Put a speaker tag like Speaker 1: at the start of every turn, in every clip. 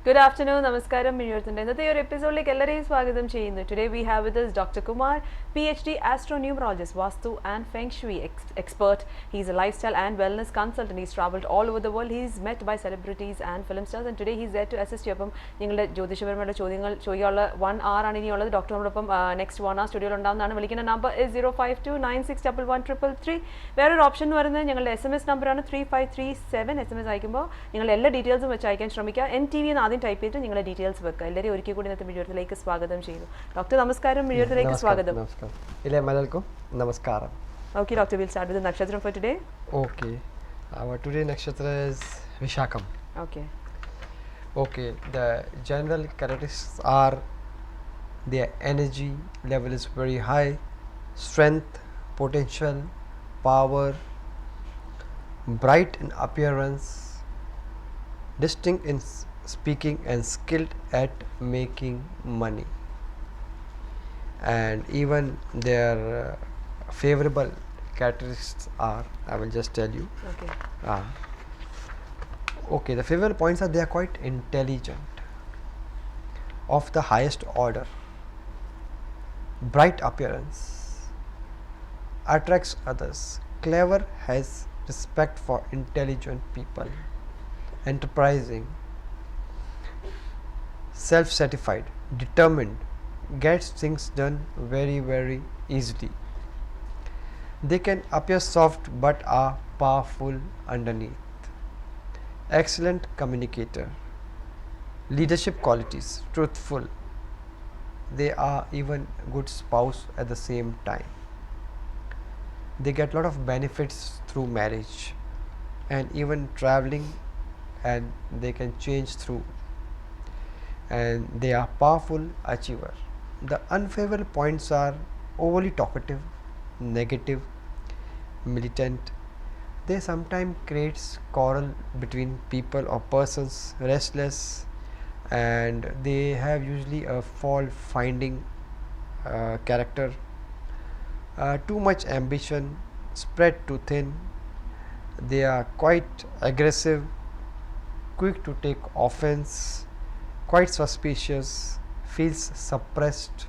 Speaker 1: Good afternoon, Namaskaram, Minyurthunde. ഇന്നത്തെ ഒരു എപ്പിസോഡിലേക്ക് എല്ലാവരെയും സ്വാഗതം ചെയ്യുന്നു. Today we have with us Dr. Kumar, PhD astronumerologist, Vastu and Feng Shui expert. He's a lifestyle and wellness consultant. He's traveled all over the world. He's met by celebrities and film stars, and today he's there to assist you. അപ്പം നിങ്ങളുടെ ജ്യോതിഷപരമായിട്ടുള്ള ചോദ്യങ്ങൾ ചോദിക്കാനുള്ള 1 hour ആണ് ഇനിയുള്ളത്. ഡോക്ടറോടൊപ്പം next 1 hour സ്റ്റുഡിയോയിൽ ഉണ്ടാകുന്നതാണ്. വിളിക്കുന്ന number is 05296113333. വേറൊരു ഓപ്ഷൻ എന്ന് പറയുന്നത് ഞങ്ങളുടെ SMS നമ്പറാണ് 3537. SMS അയക്കുമ്പോൾ നിങ്ങൾ എല്ലാ ഡീറ്റെയിൽസും വെച്ച് അയക്കാൻ ശ്രമിക്കുക. NTV എന്ന് ആദ്യം ടൈപ്പ് ചെയ്തിട്ട് നിങ്ങളുടെ ഡീറ്റെയിൽസ് വെക്കുക. എല്ലാവരും ഒരിക്കൽ കൂടി ഇന്നത്തെ മിഴിയോരത്തിലേക്ക് സ്വാഗതം ചെയ്യുന്നു. ഡോക്ടർ നമസ്കാരം, മിഴിയോരത്തിലേക്ക് സ്വാഗതം.
Speaker 2: Namaskaram.
Speaker 1: Okay, doctor, we'll start with the nakshatra for today.
Speaker 2: Okay, our today nakshatra is Vishakam.
Speaker 1: Okay.
Speaker 2: Okay, the general characteristics are their energy level is very high, strength, potential, power, bright in appearance, distinct in speaking and skilled at making money. And even their favorable characteristics are, I will just tell you.
Speaker 1: Okay.
Speaker 2: Okay, the favorable points are they are quite intelligent, of the highest order, bright appearance, attracts others, clever, has respect for intelligent people, enterprising, self-satisfied, determined, gets things done very easily. They can appear soft but are powerful underneath. Excellent communicator, leadership qualities, truthful. They are even good spouse at the same time. They get lot of benefits through marriage and even traveling, and they can change through, and they are powerful achiever. The unfavorable points are overly talkative, negative, militant. They sometimes creates quarrel between people or persons, restless, and they have usually a fault finding character, too much ambition, spread too thin. They are quite aggressive, quick to take offense, quite suspicious, feels suppressed.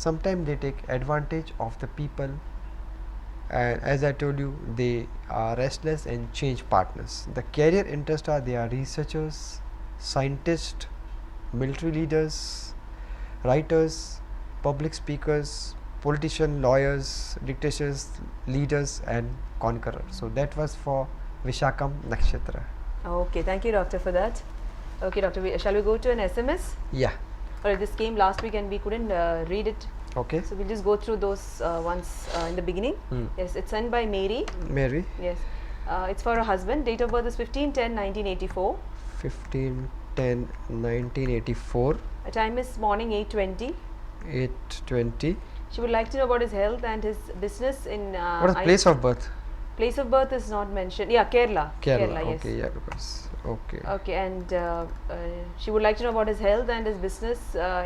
Speaker 2: Sometimes they take advantage of the people, and as I told you, they are restless and change partners. The career interest are they are researchers, scientists, military leaders, writers, public speakers, politicians, lawyers, dictators, leaders, and conquerors. So that was for Vishakam Nakshatra.
Speaker 1: Okay, thank you, doctor, for that. Okay, doctor, shall we go to an SMS?
Speaker 2: Yeah.
Speaker 1: Alright, this came last week and we couldn't read it.
Speaker 2: Okay.
Speaker 1: So we'll just go through those ones in the beginning. Yes, it's sent by Mary.
Speaker 2: Mary.
Speaker 1: Yes. It's for her husband. Date of birth is 15/10/1984.
Speaker 2: 15/10/1984.
Speaker 1: Time is morning 8:20.
Speaker 2: 8:20.
Speaker 1: She would like to know about his health and his business in.
Speaker 2: What is place of birth?
Speaker 1: Place of birth is not mentioned. Yeah, Kerala.
Speaker 2: Kerala.
Speaker 1: Yes.
Speaker 2: Okay, yeah, because okay.
Speaker 1: Okay, and she would like to know about his health and his business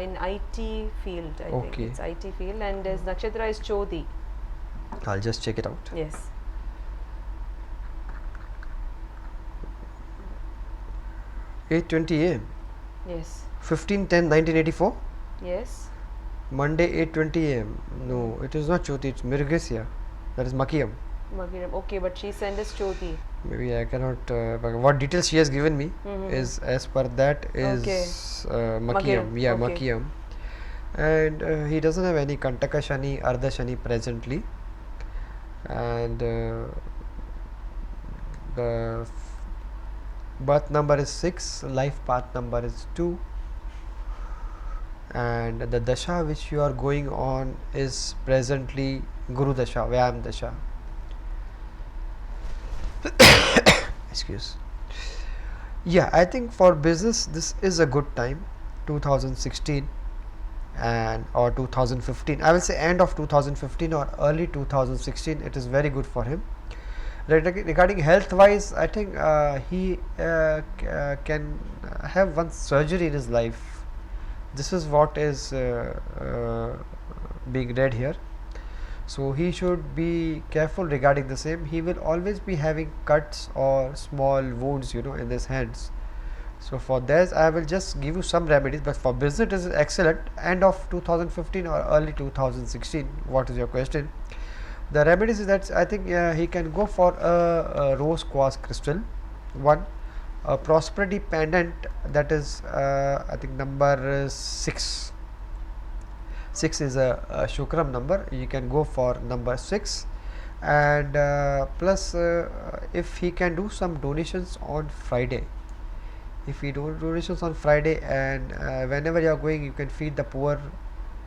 Speaker 1: in IT field. I think
Speaker 2: Okay.
Speaker 1: it's IT field, and his nakshatra is Chodi.
Speaker 2: I'll just check it out.
Speaker 1: Yes.
Speaker 2: 8:20 a.m.
Speaker 1: Yes.
Speaker 2: 15/10/1984.
Speaker 1: Yes.
Speaker 2: Monday 8:20 a.m. No, it is not Choti. It's Mirgasya. That is Makiyam.
Speaker 1: Magiram. Okay, but she sent us Chodi.
Speaker 2: Maybe I cannot. But what details she has given me is as per that is
Speaker 1: Okay.
Speaker 2: Makiyam. Yeah,
Speaker 1: Okay.
Speaker 2: Makiyam. And he doesn't have any Kantaka Shani, Ardha Shani presently. And the birth number is 6, life path number is 2. And the dasha which you are going on is presently Guru Dasha, Vyam Dasha. Excuse. Yeah, I think for business this is a good time, 2016 and or 2015. I will say end of 2015 or early 2016. It is very good for him. Regarding health wise, I think he can have one surgery in his life. This is what is being read here. So he should be careful regarding the same. He will always be having cuts or small wounds, in his hands. So for this I will just give you some remedies, but for business it is excellent. End of 2015 or early 2016. What is your question? The remedies is that I think he can go for a rose quartz crystal, one, a prosperity pendant, that is I think number 6. 6 is a Shukram number. You can go for number 6, and plus if he can do some donations on Friday. If you do donations on Friday, and whenever you are going, you can feed the poor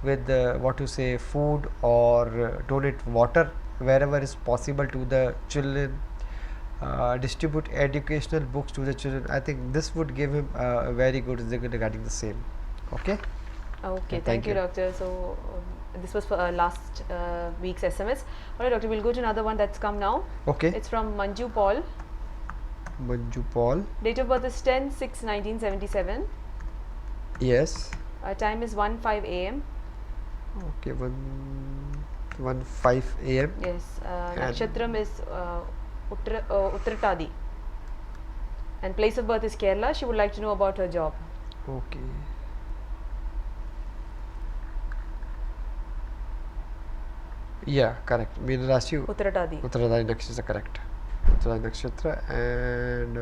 Speaker 2: with what you say, food, or donate water wherever is possible to the children, distribute educational books to the children. I think this would give him a very good result regarding the same. Okay.
Speaker 1: Okay,
Speaker 2: Yeah,
Speaker 1: thank you, doctor. So this was for last week's SMS. Alright, doctor, we'll go to another one that's come now.
Speaker 2: Okay.
Speaker 1: It's from Manju Paul.
Speaker 2: Manju Paul.
Speaker 1: Date of birth is 10/6/1977.
Speaker 2: Yes.
Speaker 1: Time is 1:05 a.m.
Speaker 2: Okay. 1:15 a.m.
Speaker 1: Yes. Nakshatram is Uttratadi. And place of birth is Kerala. She would like to know about her job.
Speaker 2: Okay. Yeah, correct. Meena Rashi,
Speaker 1: Uttratadi.
Speaker 2: Uttaradari Nakshatra, correct. Uttaradari Nakshatra, and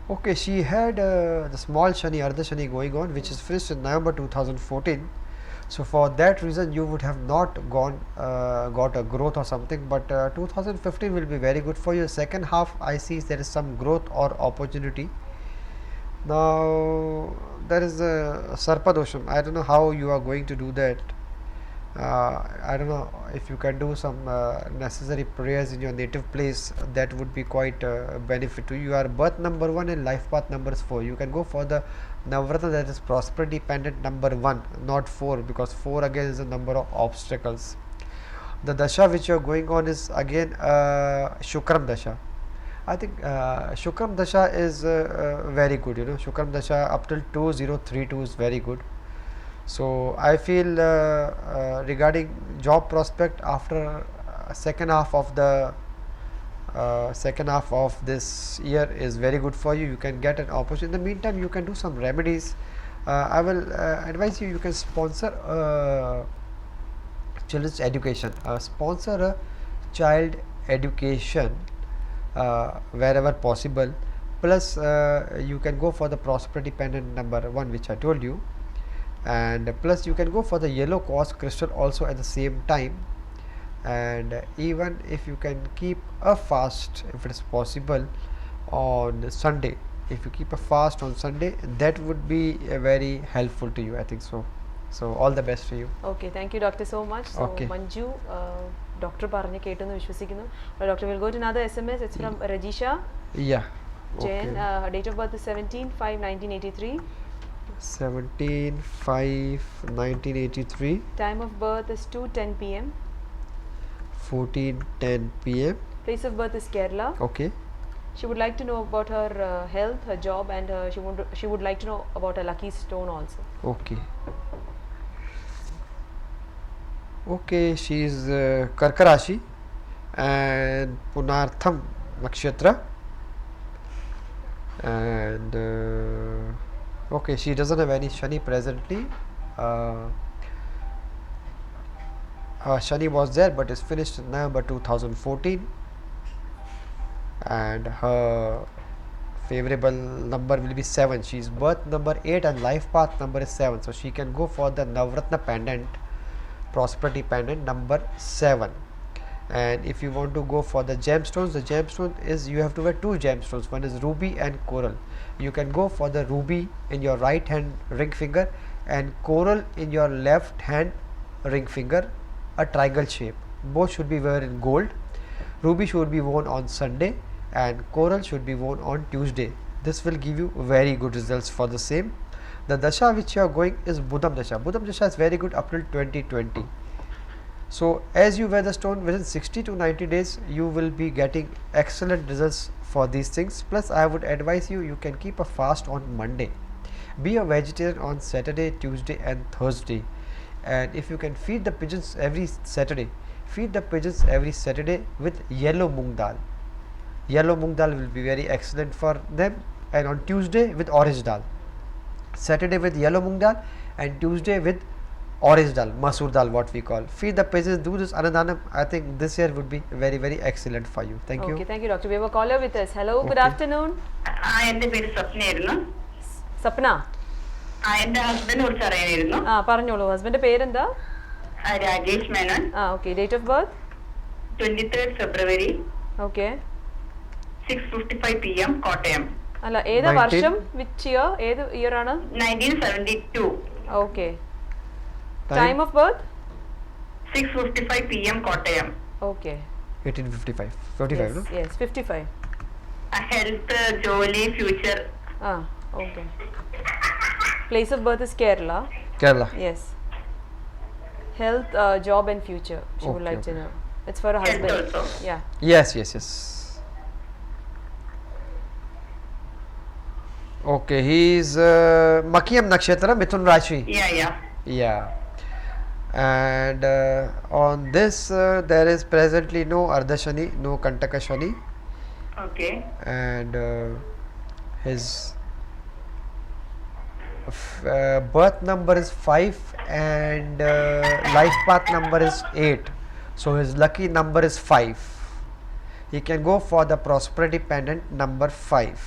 Speaker 2: okay, she had the small Shani, Ardha Shani going on, which is finished in November 2014. So for that reason, you would have not got a growth or something. But 2015 will be very good for you. Second half, I see there is some growth or opportunity. Now there is a Sarpadosham. I don't know how you are going to do that. I don't know if you can do some necessary prayers in your native place. That would be quite benefit to you. Your birth number 1 and life path number is 4. You can go for the Navratna, that is prosperity pendant number 1, not 4, because 4 again is a number of obstacles. The dasha which you are going on is again Shukram dasha. I think Shukram dasha is very good. You know, Shukram dasha up till 2032 is very good. So I feel regarding job prospect after second half of this year is very good for you. You can get an opportunity. In the meantime, you can do some remedies. I will advise you. You can sponsor children's education. Sponsor a child education wherever possible. Plus, you can go for the prosperity pendant number 1, which I told you. And plus you can go for the yellow quartz crystal also at the same time. And even if you can keep a fast, if it is possible, on Sunday, if you keep a fast on Sunday, that would be very helpful to you, I think so. So all the best for you.
Speaker 1: Okay, thank you, doctor, so much. So
Speaker 2: Okay.
Speaker 1: Manju, doctor പറഞ്ഞ് കേട്ടെന്ന് വിശ്വസിക്കുന്നു. Doctor, will go to another SMS. It's from Rajisha
Speaker 2: Yeah.
Speaker 1: Jain.
Speaker 2: Okay.
Speaker 1: Date of birth is 17/5/1983.
Speaker 2: 17/5/1983.
Speaker 1: Time of birth is 2:10 p.m.
Speaker 2: 14:10 p.m.
Speaker 1: Place of birth is Kerala.
Speaker 2: Okay.
Speaker 1: She would like to know about her health, her job, and she would like to know about her lucky stone also.
Speaker 2: Okay. Okay, she is Karkarashi and Punartham Nakshatra, and okay, she doesn't have any Shani presently. Her Shani was there, but is finished in November 2014, and her favorable number will be 7. She is birth number 8 and life path number is 7, so she can go for the Navratna pendant, prosperity pendant number 7. And if you want to go for the gemstones, the gemstone is, you have to wear 2 gemstones, one is ruby and coral. You can go for the ruby in your right hand ring finger and coral in your left hand ring finger, a triangle shape. Both should be worn in gold. Ruby should be worn on Sunday and coral should be worn on Tuesday. This will give you very good results for the same. The dasha which you are going is Budam dasha. Budam dasha is very good up till 2020. So as you wear the stone, within 60 to 90 days you will be getting excellent results for these things. Plus I would advise you, you can keep a fast on Monday, be a vegetarian on Saturday, Tuesday and Thursday, and if you can feed the pigeons every Saturday, feed the pigeons every Saturday with yellow moong dal. Yellow moong dal will be very excellent for them. and on Tuesday with orange dal, Saturday with yellow moong dal, and Tuesday with orange dal, masoor dal, what we call. Feed the pigeons, do this Annadhanam. I think this year would be very, very excellent for you. Thank you.
Speaker 1: Okay, thank you, doctor. We have a caller with us. Hello, good
Speaker 2: Okay.
Speaker 1: afternoon.
Speaker 3: എന്റെ പേര് സ്വപ്നയായിരുന്നു.
Speaker 1: Sapna.
Speaker 3: എന്റെ husband കുറിച്ച് അറിയാനായിരുന്നു.
Speaker 1: പറഞ്ഞോളൂ, husband പേരെന്താ?
Speaker 3: Rajesh Menon.
Speaker 1: Okay, date of birth?
Speaker 3: 23rd February,
Speaker 1: okay.
Speaker 3: 6:55 PM, Kottayam.
Speaker 1: അല്ല, ഏതാ
Speaker 2: 19?
Speaker 1: വർഷം? Which year? ഏത് ഇയർ ആണ്?
Speaker 3: 1972,
Speaker 1: okay. Time of birth?
Speaker 3: 6:55 PM, Kottayam.
Speaker 1: Okay.
Speaker 2: 1855, 55, no?
Speaker 1: Yes, 55.
Speaker 3: Health, ജോലി, future.
Speaker 1: Okay. Place of birth is Kerala.
Speaker 2: Kerala.
Speaker 1: Yes. Health, job and future. She would
Speaker 2: Okay,
Speaker 1: like to
Speaker 2: okay.
Speaker 1: know. It's for her
Speaker 3: Health
Speaker 1: husband.
Speaker 3: also.
Speaker 1: Yeah.
Speaker 2: Yes. Okay, he's Makiyam Nakshatra, Mithun Rashi. Yeah. And on this, there is presently no Ardha Shani, no Kantaka Shani,
Speaker 3: okay.
Speaker 2: and his birth number is 5 and life path number is 8. So his lucky number is 5. He can go for the prosperity pendant number 5.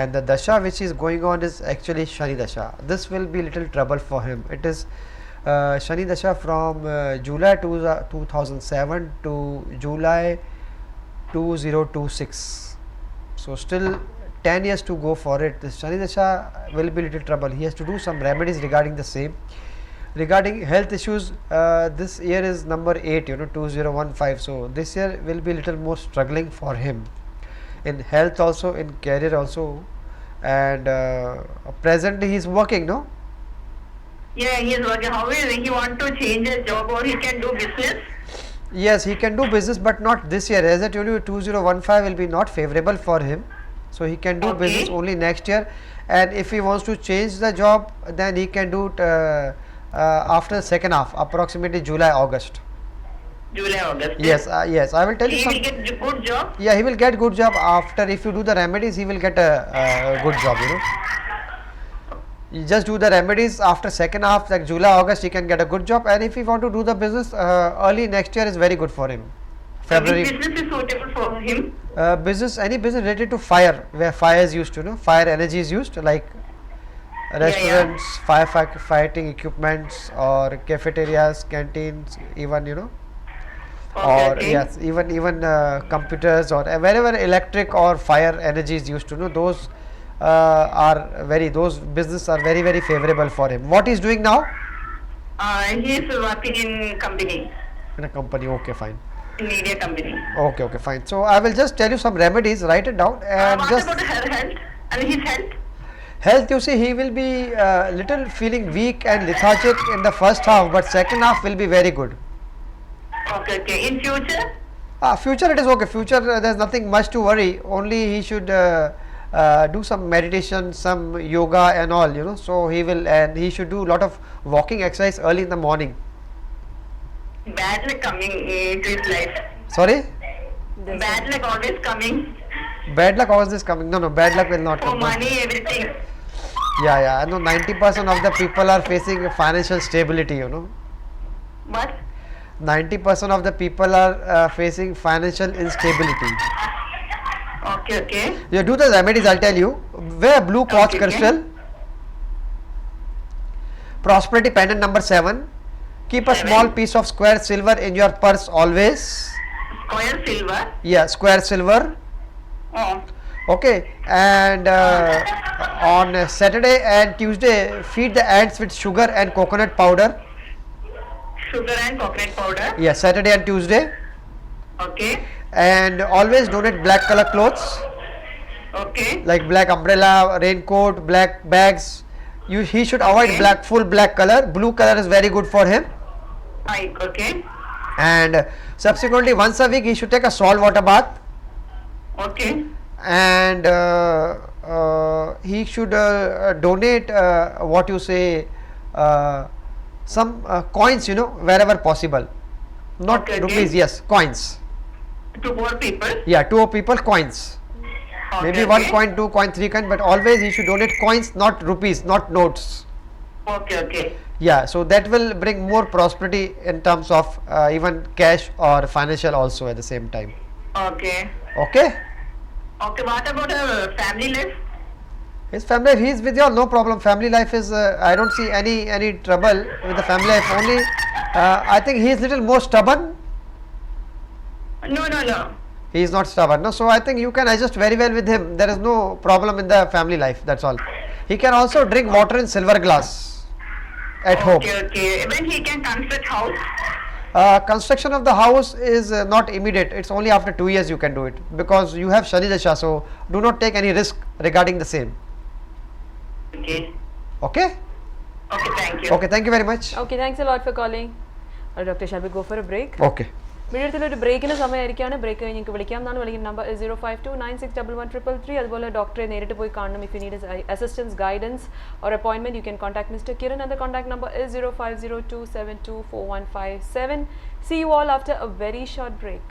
Speaker 2: And the dasha which is going on is actually Shani dasha. This will be little trouble for him. It is Shani dasha from July 2007 to July 2026. So still 10 years to go for it. This Shani dasha will be little trouble. He has to do some remedies regarding the same. Regarding health issues, this year is number 8, 2015. So this year will be little more struggling for him in health also, in career also, and presently he is working, no?
Speaker 3: Yeah, he is working. How will he want to change his job, or he can do business?
Speaker 2: Yes, he can do business, but not this year. As I told you, 2015 will be not favorable for him. So he can do
Speaker 3: Okay.
Speaker 2: business only next year. And if he wants to change the job, then he can do it after the second half, approximately July, August.
Speaker 3: July, August.
Speaker 2: Yes, I will tell you
Speaker 3: He
Speaker 2: some.
Speaker 3: will get good job.
Speaker 2: Yeah, he will get good job after. If you do the remedies, he will get a good job, You just do the remedies after second half, like July, August, he can get a good job. And if he want to do the business early next year, is very good for him. February.
Speaker 3: Which business is suitable for him?
Speaker 2: Business, any business related to fire, where fire is used, fire energy is used, like restaurants, firefighting equipments, or cafeterias, canteens, even or
Speaker 3: Okay.
Speaker 2: yes, even computers, or wherever electric or fire energy is used, those those business are very, very favorable for him. What he is doing now?
Speaker 3: He is working in company,
Speaker 2: In a company. Okay, fine.
Speaker 3: in media company.
Speaker 2: Okay, fine. So I will just tell you some remedies. Write it down and
Speaker 3: What
Speaker 2: just
Speaker 3: about her health? And his health?
Speaker 2: health. You see, he will be little feeling weak and lethargic in the first half, but second half will be very good.
Speaker 3: Okay. In future?
Speaker 2: Future, it is okay. Future, there's nothing much to worry. Only he should do some meditation, some yoga and all, so and he should do a lot of walking exercise early in the morning.
Speaker 3: Bad luck coming into his life.
Speaker 2: Sorry?
Speaker 3: Bad luck always coming.
Speaker 2: Bad luck always is coming. No, bad luck will not
Speaker 3: For
Speaker 2: come.
Speaker 3: money, everything.
Speaker 2: Yeah. I know 90% of the people are facing financial stability,
Speaker 3: What?
Speaker 2: 90% of the people are facing financial instability.
Speaker 3: Okay.
Speaker 2: You do the remedies, I'll tell you. Wear blue quartz
Speaker 3: Okay.
Speaker 2: crystal. Prosperity pendant number 7. Keep a
Speaker 3: 7.
Speaker 2: small piece of square silver in your purse always.
Speaker 3: Square silver.
Speaker 2: Yeah, square silver.
Speaker 3: Oh.
Speaker 2: Okay, and on Saturday and Tuesday, feed the ants with sugar and coconut powder.
Speaker 3: Sugar and coconut powder.
Speaker 2: Yeah, Saturday and Tuesday.
Speaker 3: Okay.
Speaker 2: And always donate black color clothes,
Speaker 3: Okay.
Speaker 2: like black umbrella, raincoat, black bags. He should avoid
Speaker 3: Okay.
Speaker 2: full black color. Blue color is very good for him.
Speaker 3: Okay.
Speaker 2: And subsequently, once a week, he should take a salt water bath.
Speaker 3: Okay.
Speaker 2: And he should donate what you say some coins, wherever possible. Not
Speaker 3: Okay.
Speaker 2: rupees, yes, coins.
Speaker 3: To poor people.
Speaker 2: Yeah, to people, coins. maybe 1 coin, 2 coin, 3 coin, but always he should donate coins, not rupees, not notes.
Speaker 3: Okay.
Speaker 2: Yeah, so that will bring more prosperity in terms of even cash or financial also at the same time.
Speaker 3: Okay.
Speaker 2: Okay.
Speaker 3: What about family life?
Speaker 2: His family life, he is with you all, no problem. Family life is, I don't see any trouble with the family life. Only, I think he is little more stubborn.
Speaker 3: No.
Speaker 2: He is not stubborn, no. So I think you can adjust very well with him. There is no problem in the family life. That's all. He can also drink water in silver glass at home.
Speaker 3: Okay. When he can construct house?
Speaker 2: Construction of the house is not immediate. It's only after 2 years you can do it, because you have Shani Dasha. So do not take any risk regarding the same.
Speaker 3: Okay.
Speaker 2: Okay.
Speaker 3: Thank you.
Speaker 2: Okay. Thank you very much.
Speaker 1: Okay, thanks a lot for calling. Doctor, shall we go for a break?
Speaker 2: Okay.
Speaker 1: വീഡിയോത്തിലൊരു ബ്രേക്കിന് സമയമായിരിക്കാണ്. Break കഴിഞ്ഞ് നിങ്ങൾക്ക് വിളിക്കാം എന്നാണ്. വിളിക്കുന്ന number 0529611333. അതുപോലെ ഡോക്ടറെ നേരിട്ട് പോയി കാണണം. If you need assistance, guidance or അപ്പോയിൻമെന്റ്, you can contact mister Kiran and the contact number is 0502724157. See you all after a very short break.